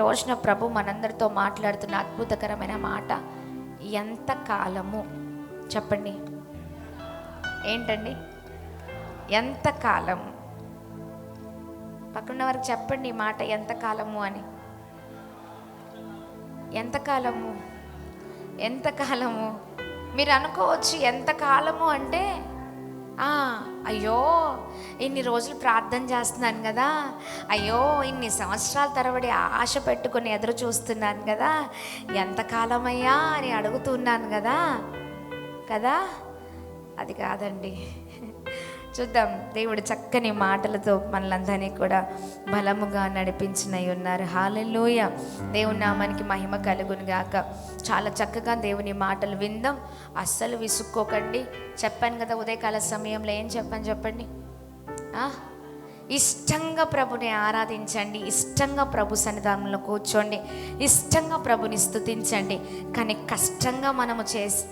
రోజున ప్రభు మనందరితో మాట్లాడుతున్న అద్భుతకరమైన మాట, ఎంత కాలము చెప్పండి. ఏంటండి? ఎంత కాలము. పక్కన వారికి చెప్పండి ఈ మాట, ఎంత కాలము అని. ఎంత కాలము, ఎంత కాలము. మీరు అనుకోవచ్చు ఎంత కాలము అంటే, అయ్యో ఇన్ని రోజులు ప్రార్థన చేస్తున్నాను కదా, అయ్యో ఇన్ని సంవత్సరాల తరబడి ఆశ పెట్టుకొని ఎదురు చూస్తున్నాను కదా, ఎంతకాలమయ్యా అని అడుగుతున్నాను కదా కదా అది కాదండి. చూద్దాం, దేవుడు చక్కని మాటలతో మనలందరినీ కూడా బలముగా నడిపించినై ఉన్నారు. హల్లెలూయా. దేవుని నామానికి మహిమ కలుగును గాక. చాలా చక్కగా దేవుని మాటలు విందాం. అస్సలు విసుక్కోకండి. చెప్పాను కదా ఉదయకాల సమయంలో ఏం చెప్పండి. ఇష్టంగా ప్రభుని ఆరాధించండి, ఇష్టంగా ప్రభు సన్నిధానంలో కూర్చోండి, ఇష్టంగా ప్రభుని స్తుతించండి. కానీ కష్టంగా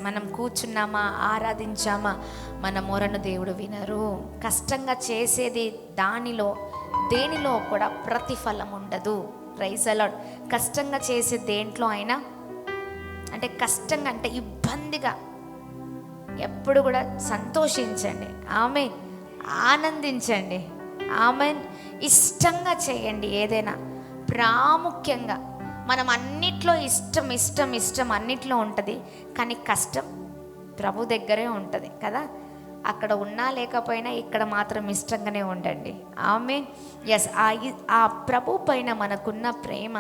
మనం కూర్చున్నామా, ఆరాధించామా, మన మొరను దేవుడు వినరు. కష్టంగా చేసేది దేనిలో కూడా ప్రతిఫలం ఉండదు. Praise the lord. కష్టంగా చేసే దేంట్లో అయినా, అంటే కష్టంగా అంటే ఇబ్బందిగా, ఎప్పుడు కూడా సంతోషించండి, ఆమేన్, ఆనందించండి, ఆమేన్. ఇష్టంగా చేయండి ఏదైనా. ప్రాముఖ్యంగా మనం అన్నిట్లో ఇష్టం అన్నిట్లో ఉంటుంది, కానీ కష్టం ప్రభు దగ్గరే ఉంటుంది కదా. అక్కడ ఉన్నా లేకపోయినా ఇక్కడ మాత్రం ఇష్టంగానే ఉండండి, ఆమేన్. ఎస్, ఆ ప్రభు పైన మనకున్న ప్రేమ,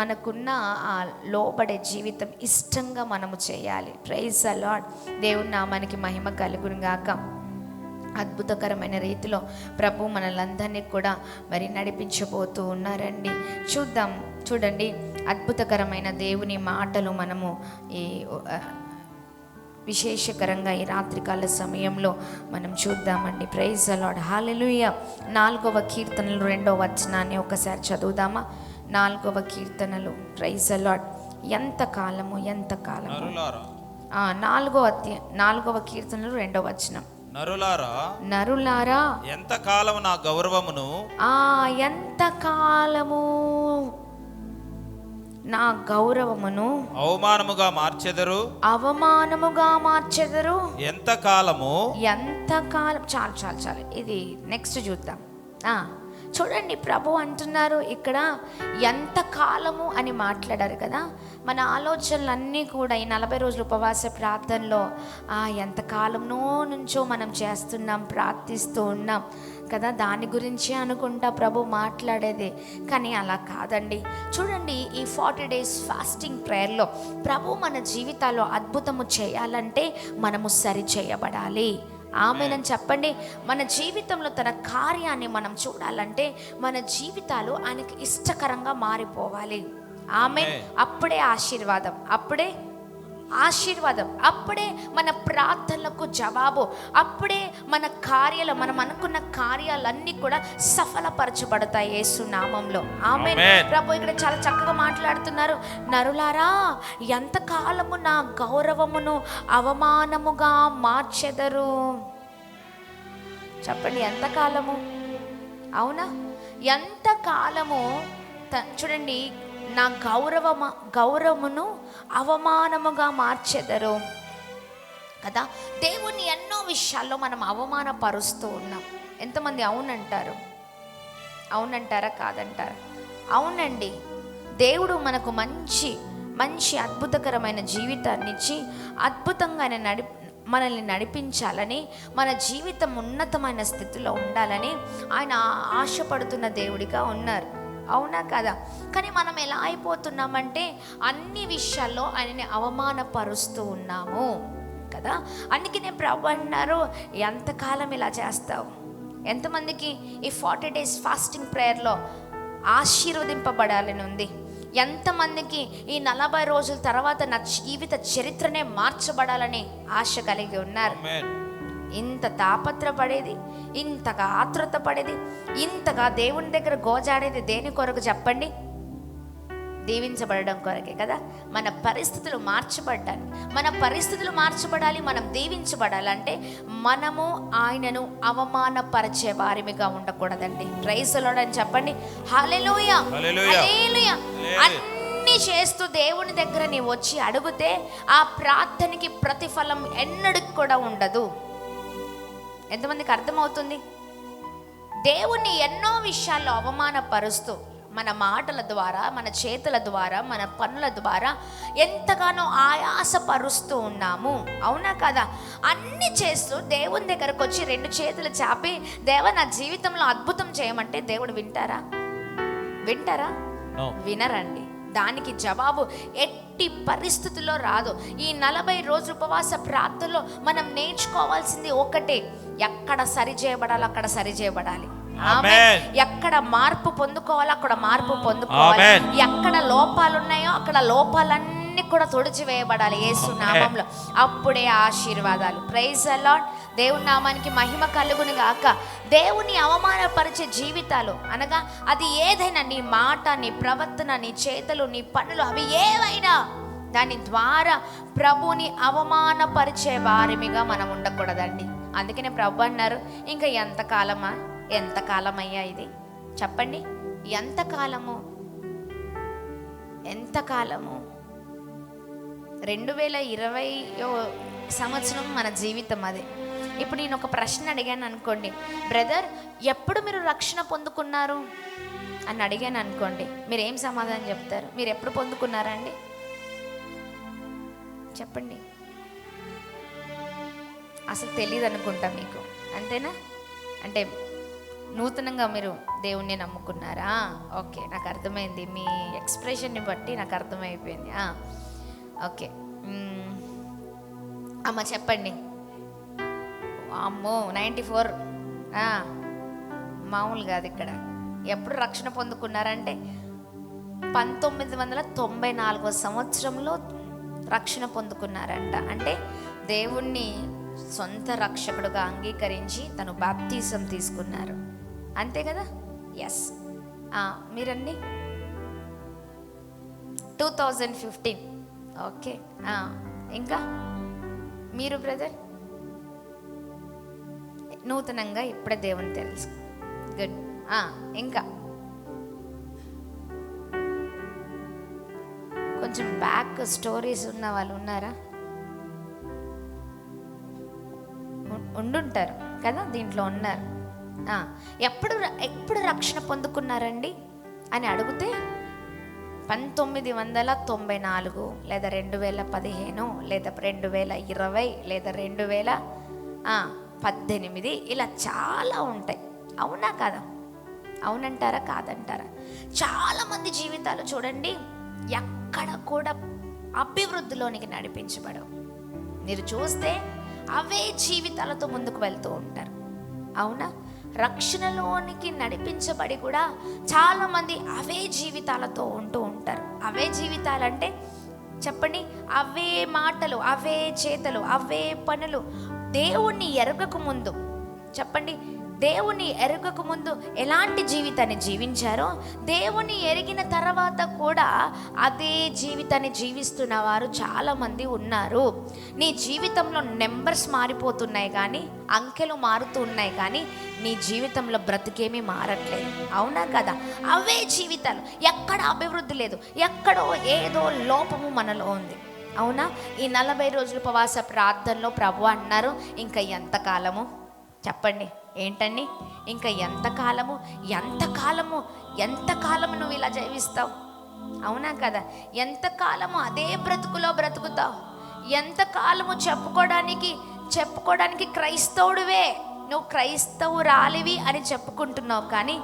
మనకున్న ఆ లోబడే జీవితం ఇష్టంగా మనము చేయాలి. Praise the lord. దేవుని నామానికి మహిమ కలుగును గాక. అద్భుతకరమైన రీతిలో ప్రభు మనలందరినీ కూడా మరి నడిపించబోతూ ఉన్నారండి. చూడండి, అద్భుతకరమైన దేవుని మాటలు మనము ఈ విశేషకరంగా ఈ రాత్రికాల సమయంలో మనం చూద్దామండి. Praise the lord. హల్లెలూయా. 4వ కీర్తనలు 2వ వచనాన్ని ఒకసారి చదువుదామా? 4వ కీర్తనలు. Praise the Lord. ఎంత కాలము. 4వ కీర్తనలు 2వ వచనం. నరులారా ఎంత కాలము నా గౌరవమును, ఎంత కాలము నా గౌరవమును అవమానముగా మార్చెదరు. ఎంత కాలం. చాలు. ఇది నెక్స్ట్ చూద్దాం. చూడండి, ప్రభు అంటున్నారు ఇక్కడ ఎంత కాలము అని మాట్లాడారు కదా. మన ఆలోచనలన్నీ కూడా ఈ 40 రోజుల ఉపవాస ప్రార్థనలో ఎంత కాలంలో నుంచో మనం చేస్తున్నాం, ప్రార్థిస్తూ ఉన్నాం కదా, దాని గురించి అనుకుంటా ప్రభు మాట్లాడేది. కానీ అలా కాదండి. చూడండి, ఈ 40 days ఫాస్టింగ్ ప్రేయర్లో ప్రభు మన జీవితాల్లో అద్భుతము చేయాలంటే మనము సరి చేయబడాలి. ఆమేనని చెప్పండి. మన జీవితంలో తన కార్యాన్ని మనం చూడాలంటే మన జీవితాలు ఆయనకి ఇష్టకరంగా మారిపోవాలి. ఆమేన్. అప్పుడే ఆశీర్వాదం, అప్పుడే మన ప్రార్థనలకు జవాబు, అప్పుడే మనం అనుకున్న కార్యాలన్నీ కూడా సఫలపరచబడతాయి యేసు నామంలో. ఆమేన్. ప్రభు ఇక్కడ చాలా చక్కగా మాట్లాడుతున్నారు. నరులారా, ఎంత కాలము నా గౌరవమును అవమానముగా మార్చెదరు. చెప్పండి, ఎంత కాలము? అవునా? ఎంత కాలము. చూడండి, నా గౌరవమును అవమానముగా మార్చెదరు కదా. దేవుణ్ణి ఎన్నో విషయాల్లో మనం అవమానపరుస్తూ ఉన్నాం. ఎంతమంది అవునంటారు? అవునంటారా, కాదంటారా? అవునండి. దేవుడు మనకు మంచి అద్భుతకరమైన జీవితాన్ని ఇచ్చి అద్భుతంగా మనల్ని నడిపించాలని, మన జీవితం ఉన్నతమైన స్థితిలో ఉండాలని ఆయన ఆశపడుతున్న దేవుడిగా ఉన్నారు. అవునా కదా? కానీ మనం ఎలా అయిపోతున్నామంటే అన్ని విషయాల్లో ఆయనని అవమానపరుస్తూ ఉన్నాము కదా. అందుకనే ప్రభు అన్నారు, ఎంతకాలం ఇలా చేస్తావు? ఎంతమందికి ఈ 40 days ఫాస్టింగ్ ప్రేయర్లో ఆశీర్వదింపబడాలని ఉంది? ఎంతమందికి ఈ 40 రోజుల తర్వాత నా జీవిత చరిత్రనే మార్చబడాలని ఆశ కలిగి ఉన్నారు? ఇంత తాపత్రపడేది, ఇంతగా ఆతృత పడేది, ఇంతగా దేవుని దగ్గర గోజాడేది దేని కొరకు చెప్పండి? దీవించబడడం కొరకే కదా, మన పరిస్థితులు మార్చబడ్డానికి. మన పరిస్థితులు మార్చబడాలి, మనం దీవించబడాలంటే మనము ఆయనను అవమానపరిచే వారిమిగా ఉండకూడదండి. ప్రైజ్ ది లార్డ్ అని చెప్పండి. హల్లెలూయా, హల్లెలూయా. అన్ని చేస్తూ దేవుని దగ్గర నీవు వచ్చి అడిగితే ఆ ప్రార్థనకి ప్రతిఫలం ఎన్నడికి కూడా ఉండదు. ఎంతమందికి అర్థమవుతుంది? దేవుణ్ణి ఎన్నో విషయాల్లో అవమానపరుస్తూ మన మాటల ద్వారా, మన చేతుల ద్వారా, మన పనుల ద్వారా ఎంతగానో ఆయాసపరుస్తూ ఉన్నాము. అవునా కదా? అన్ని చేస్తూ దేవుని దగ్గరకు వచ్చి 2 చేతులు చాపి దేవా నా జీవితంలో అద్భుతం చేయమంటే దేవుడు వింటారా? వినరండి. దానికి జవాబు ఎట్టి పరిస్థితుల్లో రాదు. ఈ 40 రోజుల ఉపవాస ప్రార్థనలో మనం నేర్చుకోవాల్సింది ఒకటే, ఎక్కడ సరి చేయబడాలి అక్కడ సరి చేయబడాలి. ఎక్కడ మార్పు పొందుకోవాలో అక్కడ మార్పు పొందుకోవాలి. ఎక్కడ లోపాలు ఉన్నాయో అక్కడ లోపాలన్నీ కూడా తుడిచివేయబడాలి యేసు నామంలో. అప్పుడే ఆశీర్వాదాలు. Praise the lord. దేవుని నామానికి మహిమ కలుగును గాక. దేవుని అవమానపరిచే జీవితాలు అనగా అది ఏదైనా, నీ మాట, నీ ప్రవర్తన, నీ చేతలు, నీ పనులు, అవి ఏవైనా దాని ద్వారా ప్రభుని అవమానపరిచే వారిమిగా మనం ఉండకూడదండి. అందుకనే ప్రభు అన్నారు, ఇంకా ఎంతకాలమయ్యా ఇది చెప్పండి. ఎంతకాలము 2020 సంవత్సరం మన జీవితం అది. ఇప్పుడు నేను ఒక ప్రశ్న అడిగాను అనుకోండి, బ్రదర్ ఎప్పుడు మీరు రక్షణ పొందుకున్నారు అని అడిగాను అనుకోండి, మీరు ఏం సమాధానం చెప్తారు? మీరు ఎప్పుడు పొందుకున్నారండి చెప్పండి? అసలు తెలియదు అనుకుంటా మీకు, అంతేనా? అంటే నూతనంగా మీరు దేవుణ్ణి నమ్ముకున్నారా? ఓకే, నాకు అర్థమైంది. మీ ఎక్స్ప్రెషన్ని బట్టి నాకు అర్థమైపోయింది. ఓకే అమ్మ చెప్పండి. అమ్మో 94 మామూలు కాదు. ఇక్కడ ఎప్పుడు రక్షణ పొందుకున్నారంటే 1994 సంవత్సరంలో రక్షణ పొందుకున్నారంట. అంటే దేవుణ్ణి సొంత రక్షకుడుగా అంగీకరించి తను బాప్తిజం తీసుకున్నారు, అంతే కదా? ఎస్. మీరండి 2015. ఓకే. ఇంకా మీరు బ్రదర్ నూతనంగా ఇప్పుడే దేవుని తెలుసు. గుడ్. ఇంకా కొంచెం బ్యాక్ స్టోరీస్ ఉన్న వాళ్ళు ఉన్నారా? ఉండుంటారు కదా, దీంట్లో ఉన్నారు. ఎప్పుడు రక్షణ పొందుకున్నారండి అని అడిగితే 1994 లేదా 2015 లేదా 2020 లేదా 2018 ఇలా చాలా ఉంటాయి. అవునా కదా? అవునంటారా కాదంటారా? చాలామంది జీవితాలు చూడండి ఎక్కడ కూడా అభివృద్ధిలోనికి నడిపించబడవు. మీరు చూస్తే అవే జీవితాలతో ముందుకు వెళ్తూ ఉంటారు. అవునా? రక్షణలోనికి నడిపించబడి కూడా చాలామంది అవే జీవితాలతో ఉంటూ ఉంటారు. అవే జీవితాలంటే చెప్పండి, అవే మాటలు, అవే చేతలు, అవే పనులు. దేవుణ్ణి ఎరగక ముందు చెప్పండి, దేవుని ఎరగక ముందు ఎలాంటి జీవితాన్ని జీవించారో దేవుని ఎరిగిన తర్వాత కూడా అదే జీవితాన్ని జీవిస్తున్న వారు చాలామంది ఉన్నారు. నీ జీవితంలో నెంబర్స్ మారిపోతున్నాయి కానీ, అంకెలు మారుతూ ఉన్నాయి కానీ నీ జీవితంలో బ్రతికేమీ మారట్లేదు. అవునా కదా? అవే జీవితాలు, ఎక్కడ అభివృద్ధి లేదు, ఎక్కడో ఏదో లోపము మనలో ఉంది. అవునా? ఈ 40 రోజుల ఉపవాస ప్రార్థనలో ప్రభు అన్నారు, ఇంకా ఎంతకాలము చెప్పండి. ఏంటండి? ఇంకా ఎంతకాలము నువ్వు ఇలా జీవిస్తావు? అవునా కదా? ఎంతకాలము అదే బ్రతుకులో బ్రతుకుతావు? ఎంతకాలము చెప్పుకోవడానికి క్రైస్తవుడివే, నువ్వు క్రైస్తవురాలివి అని చెప్పుకుంటున్నావు, కానీ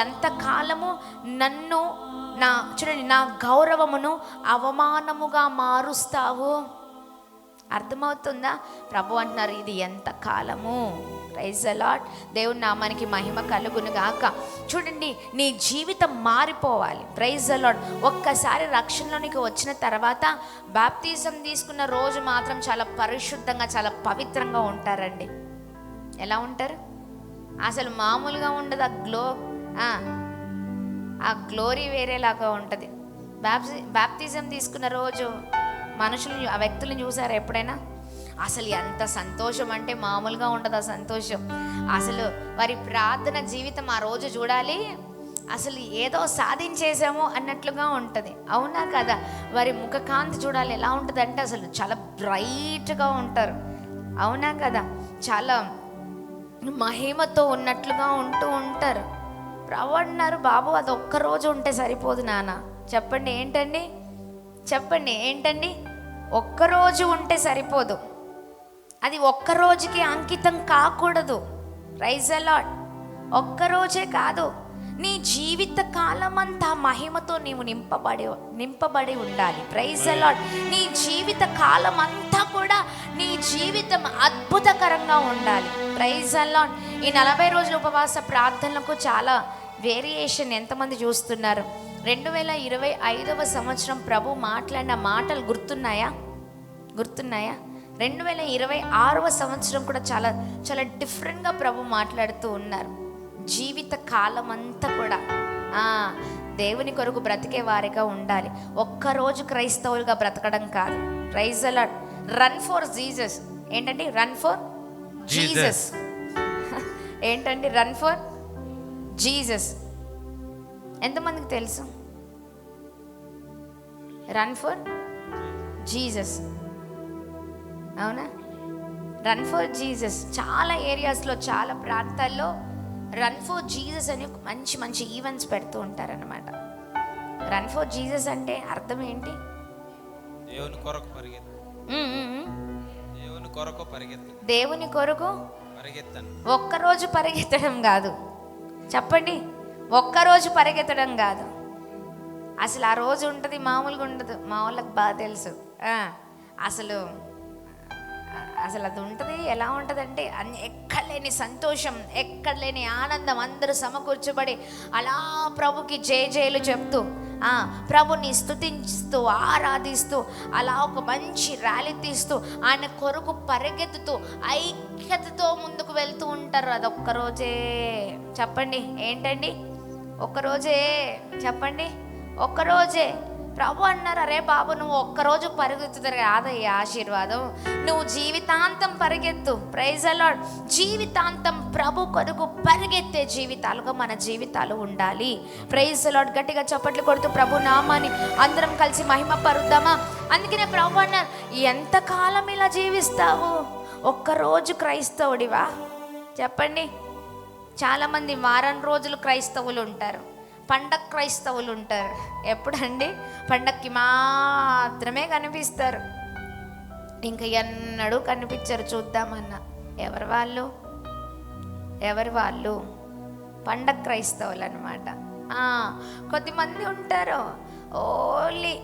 ఎంతకాలము నా గౌరవమును అవమానముగా మారుస్తావు? అర్థమవుతుందా? ప్రభు అంటున్నారు, ఇది ఎంతకాలము. Praise the lord. దేవుని నామానికి మహిమ కలుగును గాక. చూడండి, నీ జీవితం మారిపోవాలి. Praise the Lord. ఒక్కసారి రక్షణలోనికి వచ్చిన తర్వాత బాప్తిజం తీసుకున్న రోజు మాత్రం చాలా పరిశుద్ధంగా, చాలా పవిత్రంగా ఉంటారండి. ఎలా ఉంటారు? అసలు మామూలుగా ఉండదు. ఆ గ్లోరీ వేరేలాగా ఉంటుంది. బాప్తిజం తీసుకున్న రోజు మనుషులు ఆ వ్యక్తులను చూసారా ఎప్పుడైనా? అసలు ఎంత సంతోషం అంటే మామూలుగా ఉండదు ఆ సంతోషం. అసలు వారి ప్రార్థన జీవితం ఆ రోజు చూడాలి, అసలు ఏదో సాధించేసాము అన్నట్లుగా ఉంటుంది. అవునా కదా? వారి ముఖకాంతి చూడాలి ఎలా ఉంటుంది అంటే అసలు చాలా బ్రైట్గా ఉంటారు. అవునా కదా? చాలా మహిమతో ఉన్నట్లుగా ఉంటారు. ప్రభు అన్నారు, బాబు అది ఒక్కరోజు ఉంటే సరిపోదు నాన్న. చెప్పండి ఏంటండి? ఒక్కరోజు ఉంటే సరిపోదు, అది ఒక్కరోజుకి అంకితం కాకూడదు. Praise the lord. ఒక్కరోజే కాదు, నీ జీవిత కాలం అంతా మహిమతో నీవు నింపబడి ఉండాలి. Praise the lord. నీ జీవిత కాలం అంతా కూడా నీ జీవితం అద్భుతకరంగా ఉండాలి. Praise the lord. ఈ 40 రోజుల ఉపవాస ప్రార్థనలకు చాలా వేరియేషన్ ఎంతమంది చూస్తున్నారు? 2025 సంవత్సరం ప్రభు మాట్లాడిన మాటలు గుర్తున్నాయా? 2026 సంవత్సరం కూడా చాలా చాలా డిఫరెంట్గా ప్రభు మాట్లాడుతూ ఉన్నారు. జీవిత కాలం అంతా కూడా దేవుని కొరకు బ్రతికే వారిగా ఉండాలి. ఒక్కరోజు క్రైస్తవులుగా బ్రతకడం కాదు. Praise the Lord. Run for Jesus. ఏంటండి? Run for Jesus. ఏంటండి? Run for Jesus. ఎంతమందికి తెలుసు? Run for Jesus. అవునా? Run for Jesus. చాలా ఏరియాస్లో, చాలా ప్రాంతాల్లో రన్ ఫర్ జీసస్ అని మంచి మంచి ఈవెంట్స్ పెడుతూ ఉంటారన్నమాట. రన్ ఫర్ జీసస్ అంటే అర్థం ఏంటి? దేవుని కొరకు పరిగెత్తు. దేవుని కొరకు పరిగెత్తను. ఒక్కరోజు పరిగెత్తడం కాదు. చెప్పండి, ఒక్కరోజు పరిగెత్తడం కాదు. అసలు ఆ రోజు ఉంటుంది, మామూలుగా ఉండదు. మా వాళ్ళకి బాగా తెలుసు. అసలు అది ఉంటుంది. ఎలా ఉంటుంది అంటే ఎక్కడలేని సంతోషం, ఎక్కడలేని ఆనందం, అందరూ సమకూర్చబడి అలా ప్రభుకి జయజయలు చెప్తూ, ప్రభుని స్తుతిస్తూ ఆరాధిస్తూ అలా ఒక మంచి ర్యాలీ తీస్తూ ఆయన కొరకు పరిగెత్తుతూ ఐక్యతతో ముందుకు వెళ్తూ ఉంటారు. అది ఒక్కరోజే. చెప్పండి ఏంటండి? ఒక్కరోజే. చెప్పండి, ఒక్కరోజే. ప్రభు అన్నారు, అరే బాబు నువ్వు ఒక్కరోజు పరిగెత్తుతారు కాదయ్యా ఆశీర్వాదం, నువ్వు జీవితాంతం పరిగెత్తు. Praise the lord. జీవితాంతం ప్రభు కొరకు పరిగెత్తే జీవితాలుగా మన జీవితాలు ఉండాలి. Praise the lord. గట్టిగా చప్పట్లు కొడుతూ ప్రభు నామాన్ని అందరం కలిసి మహిమ పరుద్దామా? అందుకనే ప్రభు అన్నారు, ఎంతకాలం ఇలా జీవిస్తావు? ఒక్కరోజు క్రైస్తవుడివా? చెప్పండి. చాలామంది వారం రోజులు క్రైస్తవులు ఉంటారు, పండగ క్రైస్తవులు ఉంటారు. ఎప్పుడండి? పండక్కి మాత్రమే కనిపిస్తారు, ఇంకా ఎన్నడూ కనిపించరు చూద్దామన్నా. ఎవరు వాళ్ళు? పండగ క్రైస్తవులు అనమాట. కొద్దిమంది ఉంటారు ఓన్లీ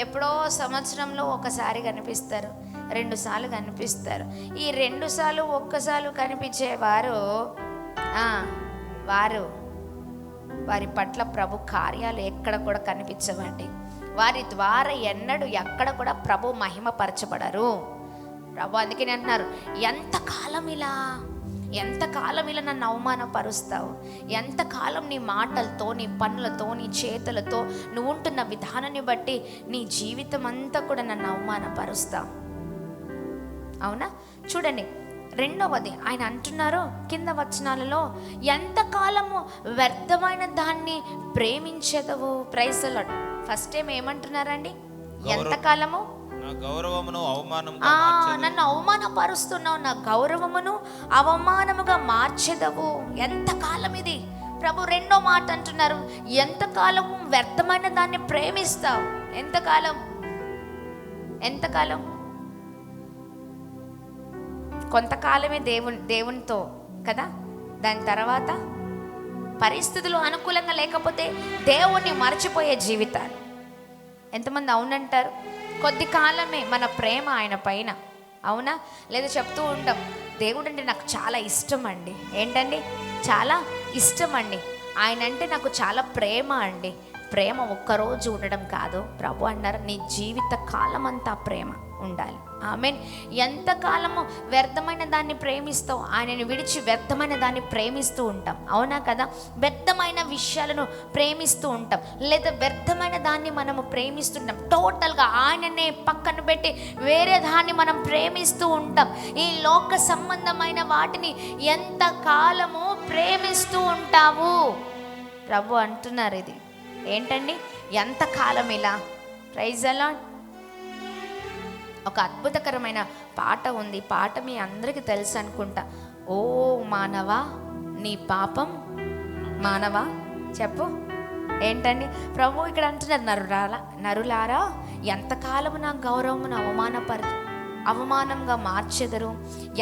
ఎప్పుడో సంవత్సరంలో ఒకసారి కనిపిస్తారు, 2 సార్లు కనిపిస్తారు. ఈ 2 సార్లు ఒక్కసారి కనిపించేవారు వారి పట్ల ప్రభు కార్యాలు ఎక్కడ కూడా కనిపించవండి. వారి ద్వారా ఎక్కడ కూడా ప్రభు మహిమపరచబడరు. ప్రభు అందుకని అంటున్నారు, ఎంతకాలం ఇలా నన్ను అవమానపరుస్తావు? ఎంతకాలం నీ మాటలతో, నీ పనులతో, నీ చేతులతో, నువ్వు ఉంటున్న విధానాన్ని బట్టి నీ జీవితం అంతా కూడా నన్ను అవమానపరుస్తావు. అవునా? చూడండి, 2వది ఆయన అంటున్నారు కింద వచనాలలో, ఎంతకాలము వ్యర్థమైన దాన్ని ప్రేమించెదవు. Praise the Lord. First time ఏమంటున్నారండి? ఎంతకాలము నన్ను అవమానపరుస్తున్నావు, నా గౌరవమును అవమానముగా మార్చెదవు. ఎంతకాలం ఇది? ప్రభు 2వ మాట అంటున్నారు, ఎంతకాలము వ్యర్థమైన దాన్ని ప్రేమిస్తావు. ఎంతకాలం? కొంతకాలమే దేవునితో కదా. దాని తర్వాత పరిస్థితులు అనుకూలంగా లేకపోతే దేవుణ్ణి మర్చిపోయే జీవితాలు. ఎంతమంది అవునంటారు? కొద్ది కాలమే మన ప్రేమ ఆయన పైన. అవునా? లేదా చెప్తూ ఉంటాం, దేవుడు అంటే నాకు చాలా ఇష్టం అండి. ఏంటండి? చాలా ఇష్టం అండి. ఆయన అంటే నాకు చాలా ప్రేమ అండి. ప్రేమ ఒక్కరోజు ఉండడం కాదు. ప్రభు అన్నారు నీ జీవిత కాలం అంతా ప్రేమ ఉండాలి. ఆమేన్. ఎంతకాలము వ్యర్థమైన దాన్ని ప్రేమిస్తావు, ఆయనను విడిచి వ్యర్థమైన దాన్ని ప్రేమిస్తూ ఉంటాం. అవునా కదా? వ్యర్థమైన విషయాలను ప్రేమిస్తూ ఉంటాం, లేదా వ్యర్థమైన దాన్ని మనము ప్రేమిస్తుంటాం. టోటల్గా ఆయననే పక్కన పెట్టి వేరే దాన్ని మనం ప్రేమిస్తూ ఉంటాం. ఈ లోక సంబంధమైన వాటిని ఎంతకాలము ప్రేమిస్తూ ఉంటావు? ప్రభు అంటున్నారు ఇది ఏంటండి, ఎంతకాలం ఇలా? Praise the lord. ఒక అద్భుతకరమైన పాట ఉంది. పాట మీ అందరికీ తెలుసు అనుకుంటా. ఓ మానవా నీ పాపం మానవా, చెప్పు ఏంటండి ప్రభు ఇక్కడ అంటున్నారు, నరులారా ఎంతకాలము నా గౌరవమును అవమానంగా మార్చెదరు,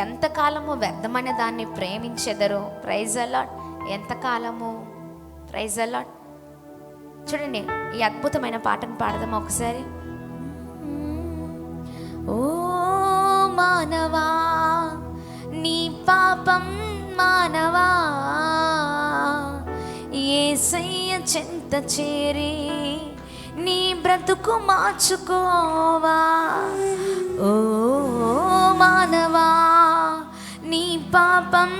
ఎంతకాలము వ్యర్థమైన దాన్ని ప్రేమించెదరు. Praise the Lord. ఎంతకాలము? Praise the Lord. చూడండి ఈ అద్భుతమైన పాటను పాడదాం ఒకసారి. ఓ మానవా నీ పాపం మానవా, యేసయ్య చెంత చేరి నీ బ్రతుకు మార్చుకోవా. ఓ మానవా నీ పాపం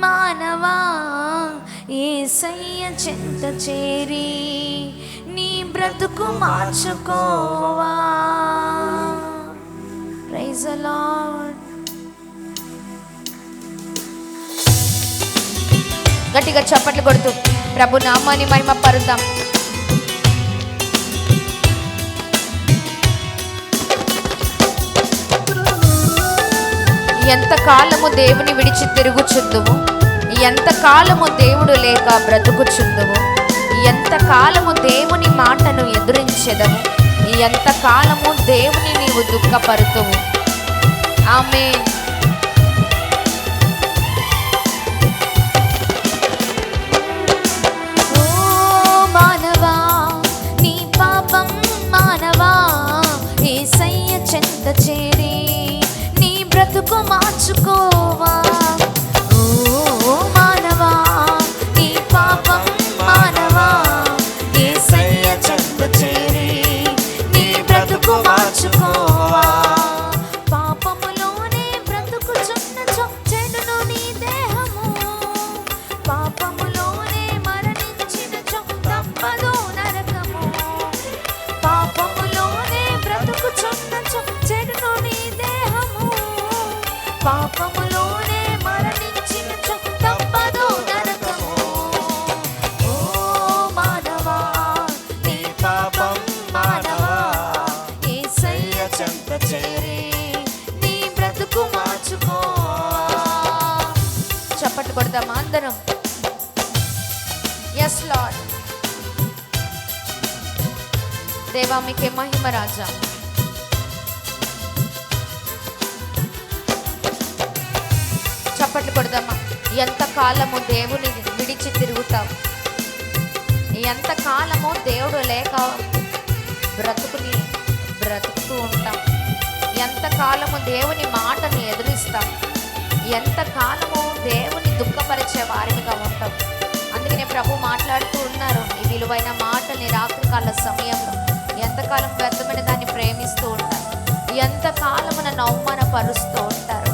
మానవా, యేసయ్య చెంత చేరి నీ బ్రతుకు మార్చుకోవా. Praise the lord. గట్టిగా చప్పట్లు కొడుతూ ప్రభు నామాన్ని మహిమ పరుద్దాం. ఎంతకాలము దేవుని విడిచి తిరుగుచుందువు, ఎంతకాలము దేవుడు లేక బ్రతుకుచుందువు, ఎంతకాలము దేవుని మాటను ఎదురించెదవు, ఎంతకాలము దేవుని నీవు దుఃఖపరుతువు. ఆమేన్. ఓ మానవా నీ పాపం మానవా, యేసయ్య చెంత చేరి నీ బ్రతుకు మార్చుకోవా. ఓ మానవా నీ పాపం మానవా, యేసయ్య చెంత చేరి నీ బ్రతుకు మార్చుకోవా. పాపములోనే బ్రతుకుచున్నచో చెడును నీ దేహము, పాపములోనే మరణించినచో తప్పదు నరకము. పాపములోనే బ్రతుకుచున్నచో చెడును నీ దేహము, పాపములోనే మరణించినచో తప్పదు నరకము. ఓ మానవా నీ పాపం మానవా, యేసయ్య చెంత చేరి నీ బ్రతుకు మార్చుకోవా. చప్పట్లు కొడదామా అందరం? Yes lord. దేవా మీకే మహిమ రాజా. చప్పట్లు కొడదామా? ఎంతకాలము దేవుని విడిచి తిరుగుతావు, ఎంతకాలము దేవుడు లేక బ్రతుకుతూ ఉంటాం, ఎంతకాలము దేవుని మాటను ఎదురిస్తాం, ఎంతకాలము దేవుని దుఃఖపరిచే వారిగా ఉంటాం. అందుకనే ప్రభు మాట్లాడుతూ ఉన్నారు ఈ విలువైన మాటని రాత్రికాల సమయంలో. ఎంతకాలం వ్యర్థమైన దాన్ని ప్రేమిస్తూ ఉంటారు, ఎంతకాలము నన్ను అవమానపరుస్తూ ఉంటారు.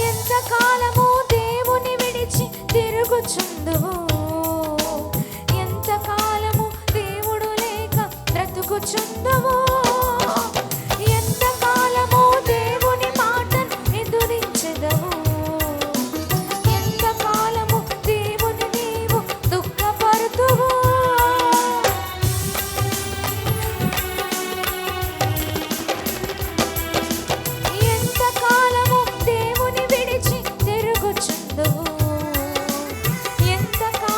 ఎంతకాలము దేవుని విడిచి తిరుగుచుందువు, ఎంతకాలము దేవుడు లేక బ్రతుకుచుందువు, ఎంతకాలము దేవుని మాటను ఎదురించెదవు, ఎంతకాలము దేవుని నీవు దుఃఖపరుతువు. ఎంతకాలము దేవుని విడిచి తిరుగుచుందువు, ఎంతకాలము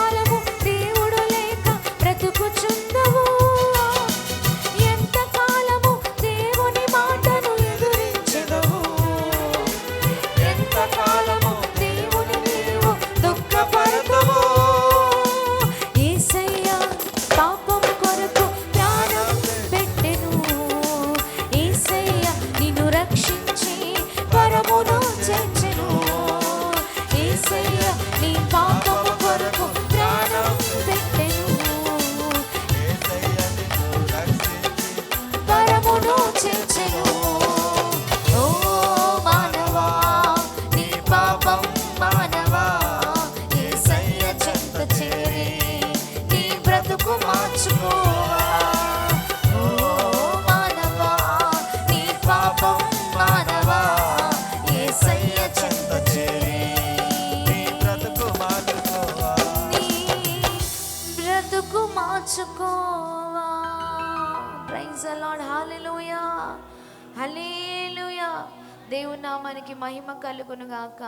దేవుని నామానికి మహిమ కలుగును గాక.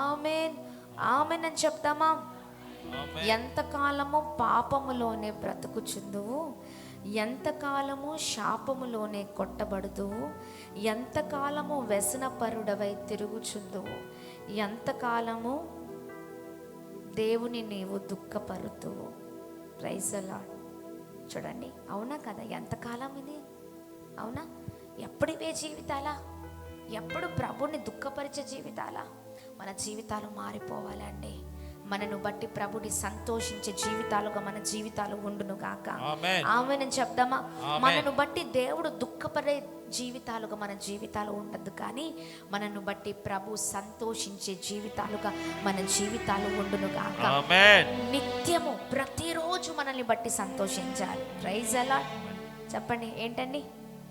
ఆమేన్ ఆమేన్ అని చెప్తామా? ఎంతకాలము పాపములోనే బ్రతుకుచుందువు, ఎంతకాలము శాపములోనే కొట్టబడుదువు, ఎంతకాలము వ్యసనపరుడవై తిరుగుచుందువు, ఎంతకాలము దేవుని నీవు దుఃఖపరుతువు. Praise the Lord. చూడండి, అవునా కదా? ఎంతకాలం ఇది? అవునా? ఎప్పుడు ఇవే జీవితాలా? ఎప్పుడు ప్రభుని దుఃఖపరిచే జీవితాలా? మన జీవితాలు మారిపోవాలండి. మనను బట్టి ప్రభుని సంతోషించే జీవితాలుగా మన జీవితాలు ఉండును గాక. ఆమేన్ అని చెప్దామా? మనను బట్టి దేవుడు దుఃఖపడే జీవితాలుగా మన జీవితాలు ఉండదు, కానీ మనను బట్టి ప్రభు సంతోషించే జీవితాలుగా మన జీవితాలు ఉండును గాక. నిత్యము ప్రతిరోజు మనల్ని బట్టి సంతోషించాలి. Praise the Lord. చెప్పండి ఏంటండి?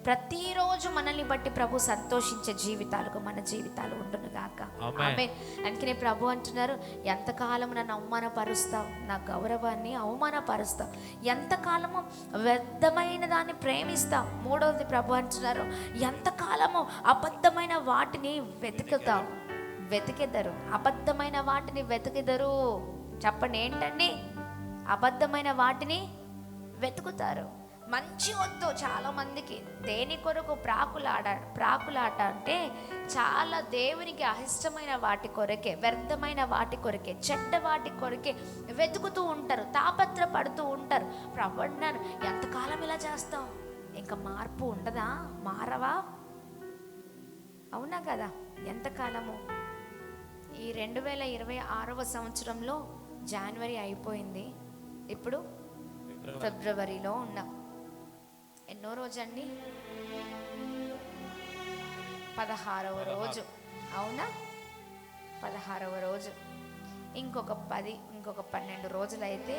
ప్రతిరోజు మనల్ని బట్టి ప్రభు సంతోషించే జీవితాలుగా మన జీవితాలు ఉండును గాక. ఆమేన్. అందుకనే ప్రభు అంటున్నారు, ఎంతకాలము నన్ను అవమానపరుస్తావు, నా గౌరవాన్ని అవమానపరుస్తావు, ఎంతకాలము వ్యర్థమైన దాన్ని ప్రేమిస్తావు. మూడవది ప్రభు అంటున్నారు, ఎంతకాలము అబద్ధమైన వాటిని వెతికెదరు. అబద్ధమైన వాటిని వెతికెదరు. చెప్పండి ఏంటండి? అబద్ధమైన వాటిని వెతుకుతారు. మంచి వద్దు చాలా మందికి. దేని కొరకు ప్రాకులాట అంటే చాలా దేవునికి అహిష్టమైన వాటి కొరకే, వ్యర్థమైన వాటి కొరకే, చెడ్డ వాటి కొరకే వెతుకుతూ ఉంటారు, తాపత్రపడుతూ ఉంటారు. ప్రభు అన్నారు, ఎంతకాలం ఇలా చేస్తావు? ఇంకా మార్పు ఉండదా? మారవా? అవునా కదా? ఎంతకాలము? ఈ 2026వ సంవత్సరంలో జనవరి అయిపోయింది, ఇప్పుడు ఫిబ్రవరిలో ఉన్నాం. ఎన్నో రోజు అండి? 16వ రోజు. అవునా? 16వ రోజు. ఇంకొక 12 రోజులు అయితే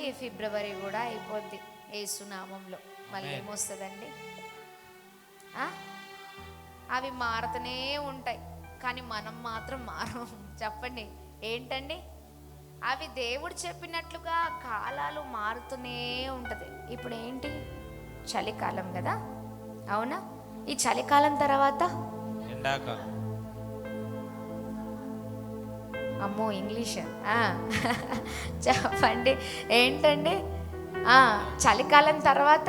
ఈ ఫిబ్రవరి కూడా అయిపోద్ది. యేసునామంలో మళ్ళీ ఏమొస్తుందండి? అవి మారుతూనే ఉంటాయి, కానీ మనం మాత్రం మారం. చెప్పండి ఏంటండి? అవి దేవుడు చెప్పినట్లుగా కాలాలు మారుతూనే ఉంటుంది. ఇప్పుడు ఏంటి? చలికాలం కదా? అవునా? ఈ చలికాలం తర్వాత ఎండాకాలం. అమ్మో ఇంగ్లీష్. చెప్పండి ఏంటండి? చలికాలం తర్వాత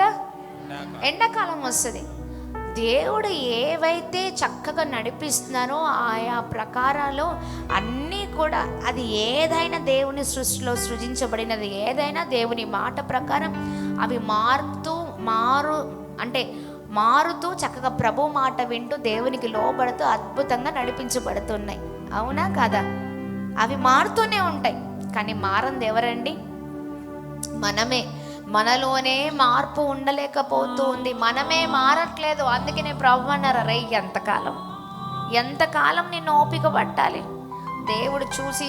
ఎండాకాలం వస్తుంది. దేవుడు ఏవైతే చక్కగా నడిపిస్తున్నారో ఆయా ప్రకారాలు అన్నీ కూడా, అది ఏదైనా దేవుని సృష్టిలో సృజించబడినది ఏదైనా దేవుని మాట ప్రకారం అవి మారుతూ చక్కగా ప్రభు మాట వింటూ దేవునికి లోబడుతూ అద్భుతంగా నడిపించబడుతున్నాయి. అవునా కదా? అవి మారుతూనే ఉంటాయి, కానీ మారంది ఎవరండి? మనమే. మనలోనే మార్పు ఉండలేకపోతుంది, మనమే మారట్లేదు. అందుకనే ప్రభు అన్నారు, రే ఎంతకాలం నిన్ను ఓపిక పట్టాలి? దేవుడు చూసి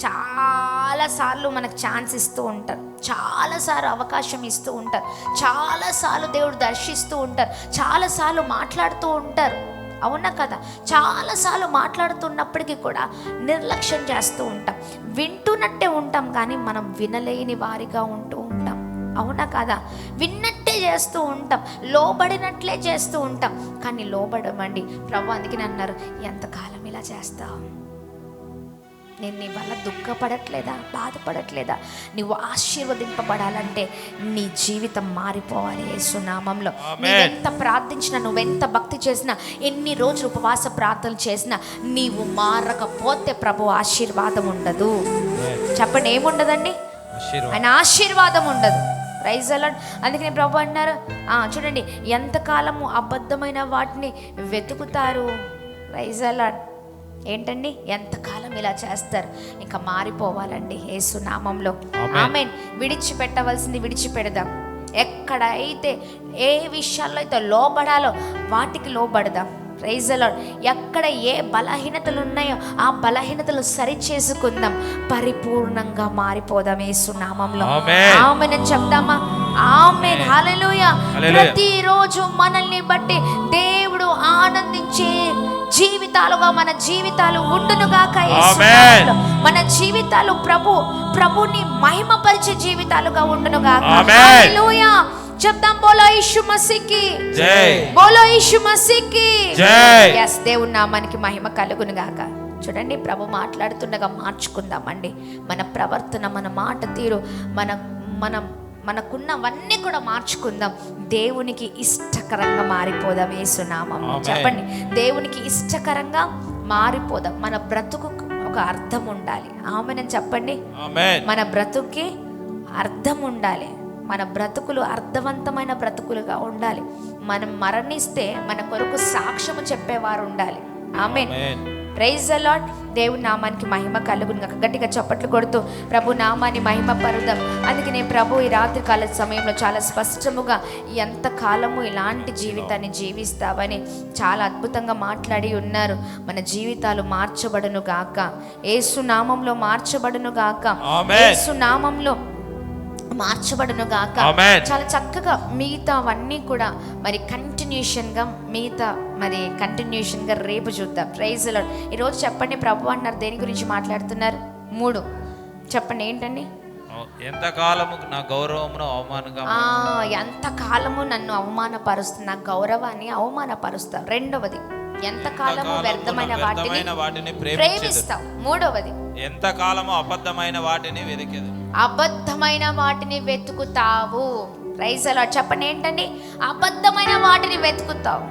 చాలాసార్లు మనకు ఛాన్స్ ఇస్తూ ఉంటారు, చాలాసార్లు అవకాశం ఇస్తూ ఉంటారు, చాలాసార్లు దేవుడు దర్శిస్తూ ఉంటారు, చాలాసార్లు మాట్లాడుతూ ఉంటారు. అవునా కదా? చాలాసార్లు మాట్లాడుతున్నప్పటికీ కూడా నిర్లక్ష్యం చేస్తూ ఉంటాం, వింటున్నట్టే ఉంటాం, కానీ మనం వినలేని వారిగా ఉంటూ ఉంటాం. అవునా కదా? విన్నట్టే చేస్తూ ఉంటాం, లోబడినట్లే చేస్తూ ఉంటాం, కానీ లోబడమండి. ప్రభు అందుకని అన్నారు, ఎంతకాలం ఇలా చేస్తావు? నేను నీ వల్ల దుఃఖపడట్లేదా, బాధపడట్లేదా? నువ్వు ఆశీర్వదింపబడాలంటే నీ జీవితం మారిపోవాలి యేసునామంలో. నువ్వెంత ప్రార్థించినా, నువ్వెంత భక్తి చేసినా, ఎన్ని రోజులు ఉపవాస ప్రార్థనలు చేసినా, నీవు మారకపోతే ప్రభు ఆశీర్వాదం ఉండదు. చెప్పండి ఏముండదండి? ఆయన ఆశీర్వాదం ఉండదు. Praise the lord. అందుకని ప్రభు అన్నారు, చూడండి, ఎంతకాలము అబద్ధమైన వాటిని వెతుకుతారు. Praise the lord. ఏంటండి? ఎంతకాలం ఇలా చేస్తారు? ఇంకా మారిపోవాలండి యేసునామంలో. ఆమేన్. విడిచిపెట్టవలసింది విడిచిపెడదాం. ఎక్కడైతే ఏ విషయాల్లో అయితే లోబడాలో వాటికి లోబడదాం. Praise the lord. ఎక్కడ ఏ బలహీనతలు ఉన్నాయో ఆ బలహీనతలు సరి చేసుకుందాం, పరిపూర్ణంగా మారిపోదాం యేసునామంలో. ఆమేన్ అని చెప్దామా? ఆమేన్. హల్లెలూయా. ప్రతిరోజు మనల్ని బట్టి దేవుడు ఆనందించే జీవితాలుగా మన జీవితాలు ఉండునుగాక యేసునామంలో. మన జీవితాలు ప్రభుని మహిమపరిచే జీవితాలుగా ఉండునుగాక. హల్లెలూయా. చెప్దాం, బోలో యేసు మసీకి జై, బోలో యేసు మసీకి జై. yes దేవుని నామానికి మహిమ కలుగును గాక. చూడండి, ప్రభు మాట్లాడుతుండగా మార్చుకుందామండి మన ప్రవర్తన, మన మాట తీరు, మనకున్నవన్నీ కూడా మార్చుకుందాం. దేవునికి ఇష్టకరంగా మారిపోదాం. యేసు నామములో చెప్పండి, దేవునికి ఇష్టకరంగా మారిపోదాం. మన బ్రతుకు ఒక అర్థం ఉండాలి. ఆమేన్ చెప్పండి. మన బ్రతుక్కి అర్థం ఉండాలి. మన బ్రతుకులు అర్థవంతమైన బ్రతుకులుగా ఉండాలి. మనం మరణిస్తే మన కొరకు సాక్ష్యము చెప్పేవారు ఉండాలి. ఆమేన్. Praise the Lord. దేవుని నామానికి మహిమ కలుగును గాక. గట్టిగా చప్పట్లు కొడుతూ ప్రభు నామాన్ని మహిమ పరుదాం. అందుకనే ప్రభు ఈ రాత్రి కాల సమయంలో చాలా స్పష్టముగా ఎంత కాలము ఇలాంటి జీవితాన్ని జీవిస్తావని చాలా అద్భుతంగా మాట్లాడి ఉన్నారు. మన జీవితాలు మార్చబడును గాక, యేసు నామంలో మార్చబడును గాక, యేసు నామంలో మార్చబడును గాక. చాలా చక్కగా మిగతావన్నీ కూడా మరి కంటిన్యూషన్ గా రేపు చూద్దాం. Praise the lord. ఈరోజు చెప్పండి, ప్రభు అన్నారు దేని గురించి మాట్లాడుతున్నారు? 3 చెప్పండి, ఏంటండి? ఎంతకాలము నా గౌరవమును అవమానంగా, ఎంతకాలము నన్ను అవమానపరుస్తా, నా గౌరవాన్ని అవమానపరుస్తా. రెండవది, ఎంతకాలము వ్యర్థమైన వాటిని ప్రేమిస్తావు. మూడవది, ఎంతకాలము అబద్ధమైన వాటిని వెతికేది, అబద్ధమైన వాటిని వెతుకుతావు. Praise the Lord. చెప్పండి, ఏంటండి? అబద్ధమైన వాటిని వెతుకుతావు.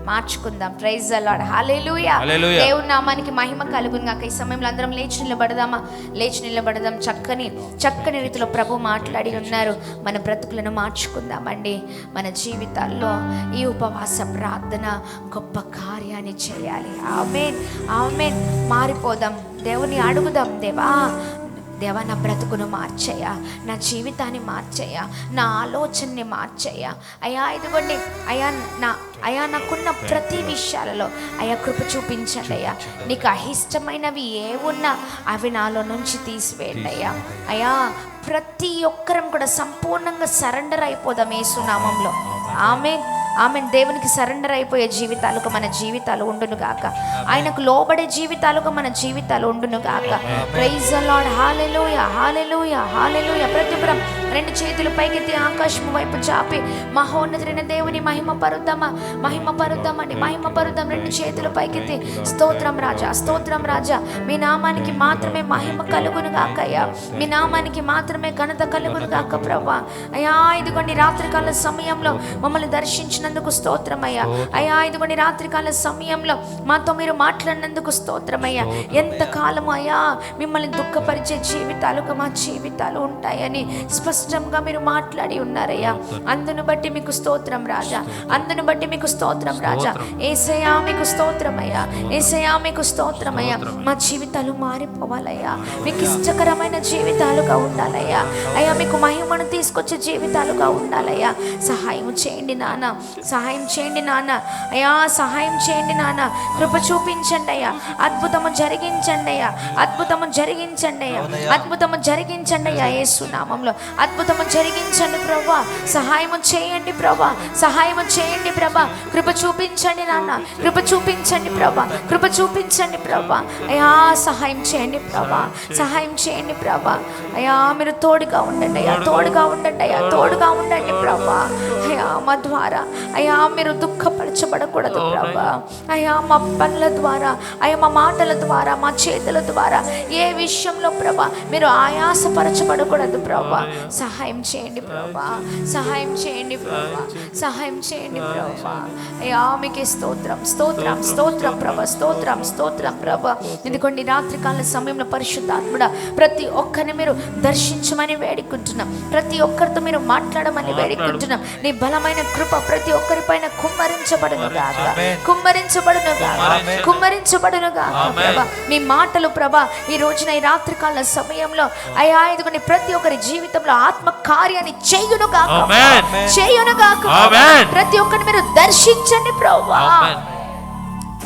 మార్చుకుందాం. Praise the lord. హల్లెలూయా. దేవుని నామానికి మహిమ కలుగును గాక. ఈ సమయంలో అందరం లేచి నిలబడదాం. చక్కని రీతిలో ప్రభు మాట్లాడి ఉన్నారు. మన బ్రతుకులను మార్చుకుందామండి. మన జీవితాల్లో ఈ ఉపవాస ప్రార్థన గొప్ప కార్యాన్ని చేయాలి. ఆమేన్. మారిపోదాం. దేవుని అడుగుదాం, దేవా నా బ్రతుకును మార్చయ్యా, నా జీవితాన్ని మార్చయ్యా, నా ఆలోచనని మార్చయ్యా. అయ్యా ఇదిగోండి, అయ్యా నాకున్న ప్రతి విషయాలలో అయ్యా కృప చూపించండి అయ్యా. నీకు అహిష్టమైనవి ఏవున్నా అవి నాలో నుంచి తీసివేయండి అయ్యా. అయ్యా ప్రతి ఒక్కరం కూడా సంపూర్ణంగా సరెండర్ అయిపోదాం యేసు నామంలో. ఆమెన్. దేవునికి సరెండర్ అయిపోయే జీవితాలకు మన జీవితాలు ఉండును గాక. ఆయనకు లోబడే జీవితాలకు మన జీవితాలు ఉండును గాక. Praise the lord. హల్లెలూయా, హల్లెలూయా, హల్లెలూయా. ప్రతిపురం 2 చేతులు పైకెత్తి ఆకాశం వైపు చాపి మహోన్నతుడైన దేవుని మహిమ పరుద్దామండి. 2 చేతులు పైకెత్తి స్తోత్రం రాజా, మీ నామానికి మాత్రమే మహిమ కలుగును గాక అయ్యా. మీ నామానికి మాత్రమే ఘనత కలుగును గాక ప్రభువా. అయ్యా ఇదిగోండి, రాత్రికాల సమయంలో మమ్మల్ని దర్శించినందుకు స్తోత్రమయ్యా. అయ్యా ఇదిగోండి, రాత్రికాల సమయంలో మాతో మీరు మాట్లాడినందుకు స్తోత్రమయ్యా. ఎంతకాలము అయ్యా మిమ్మల్ని దుఃఖపరిచే జీవితాలుగా మా జీవితాలు ఉంటాయని స్పష్టంగా మీరు మాట్లాడి ఉన్నారయ్యా. అందును బట్టి మీకు స్తోత్రం రాజా. యేసయ్యా మీకు స్తోత్రమయ్యా. మా జీవితాలు మారిపోవాలయ్యా. మీకు ఇష్టకరమైన జీవితాలుగా ఉండాలయ్యా. అయ్యా మీకు మహిమను తీసుకొచ్చే జీవితాలుగా ఉండాలయ్యా. సహాయం చేయండి నాన్న. అయ్యా సహాయం చేయండి నాన్న. కృప చూపించండి అయ్యా. అద్భుతము జరిగించండి అయ్యా. యేసు నామములో అద్భుతము జరిగించండి ప్రభా. సహాయము చేయండి ప్రభా. కృప చూపించండి నాన్న. కృప చూపించండి ప్రభా. అయ్యా సహాయం చేయండి ప్రభా. అయ్యా మీరు తోడుగా ఉండండి ప్రభా. అయ్యా మా ద్వారా అయ్యా మీరు దుఃఖపరచబడకూడదు ప్రభా. అయ్యా మా పనుల ద్వారా, అయ్యా మా మాటల ద్వారా, మా చేతుల ద్వారా ఏ విషయంలో ప్రభా మీరు ఆయాసపరచబడకూడదు ప్రభా. సహాయం చేయండి ప్రభా. అయ్యా మీకే స్తోత్రం ప్రభా. ఎందుకండి రాత్రికాల సమయంలో పరిశుద్ధాత్ముడా ప్రతి ఒక్కరిని మీరు దర్శించమని వేడుకుంటున్నాం. ప్రతి ఒక్కరితో మీరు మాట్లాడమని వేడుకుంటున్నాం. నీ బలమైన కృప ప్రతి ఒక్కరిపైన కుమ్మరించబడును గాక ప్రభా. మీ మాటలు ప్రభా ఈ రోజున ఈ రాత్రికాల సమయంలో అయ్యా ఇదిగోని ప్రతి ఒక్కరి జీవితంలో ఆత్మ కార్యాన్ని చేయును గాక. ప్రతి ఒక్కరిని మీరు దర్శించండి ప్రభా.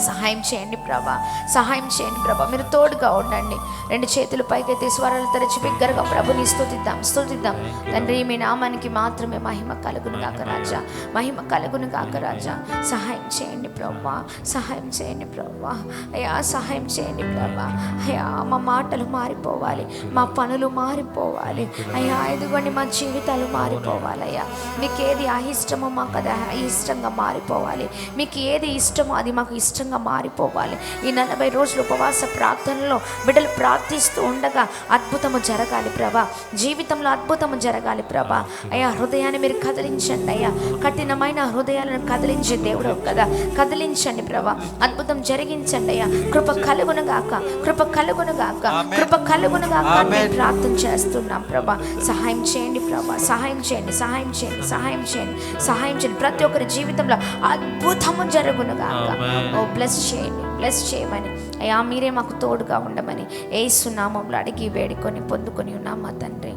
సహాయం చేయండి ప్రభా, సహాయం చేయండి ప్రభా. మీరు తోడుగా ఉండండి. 2 చేతులు పైకెత్తి స్వరాలు తెరచి బిగ్గరగా ప్రభుని స్తుతిద్దాం, స్తుతిద్దాం. తండ్రి మీ నామానికి మాత్రమే మహిమ కలుగును గాక రాజా, మహిమ కలుగును గాక రాజా. సహాయం చేయండి ప్రభా, సహాయం చేయండి ప్రభా. అయ్యా సహాయం చేయండి ప్రభా. అయ్యా మా మాటలు మారిపోవాలి, మా పనులు మారిపోవాలి అయ్యా. ఇదిగోండి మా జీవితాలు మారిపోవాలి అయ్యా. మీకు ఏది అయిష్టమో మాకు అది అయిష్టంగా మారిపోవాలి. మీకు ఏది ఇష్టమో అది మాకు ఇష్టంగా మారిపోవాలి. ఈ 40 రోజులు ఉపవాస ప్రార్థనలో బిడ్డలు ప్రార్థిస్తూ ఉండగా అద్భుతము జరగాలి ప్రభా, జీవితంలో అద్భుతము జరగాలి ప్రభా. అయ్యా హృదయాన్ని మీరు కదిలించండి అయ్యా, కఠినమైన హృదయాలను కదిలించే దేవుడు కదా, కదిలించండి ప్రభా, అద్భుతం జరిగించండి అయ్యా. కృప కలుగునుగాక, కృప కలుగునుగాక, కృప కలుగునుగాక మేము ప్రార్థన చేస్తున్నాం ప్రభా. సహాయం చేయండి ప్రభా, సహాయం చేయండి, సహాయం చేయండి, సహాయం చేయండి, సహాయం చేయండి. ప్రతి ఒక్కరి జీవితంలో అద్భుతము జరుగునుగాక. ఓ బ్లెస్ చేయండి, బ్లెస్ చేయమని అయ్యా మీరే మాకు తోడుగా ఉండమని యేసు నామములో అడిగి వేడుకొని పొందుకొని ఉన్నాం మా తండ్రి.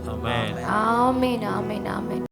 ఆమేన్, ఆమేన్, ఆమేన్.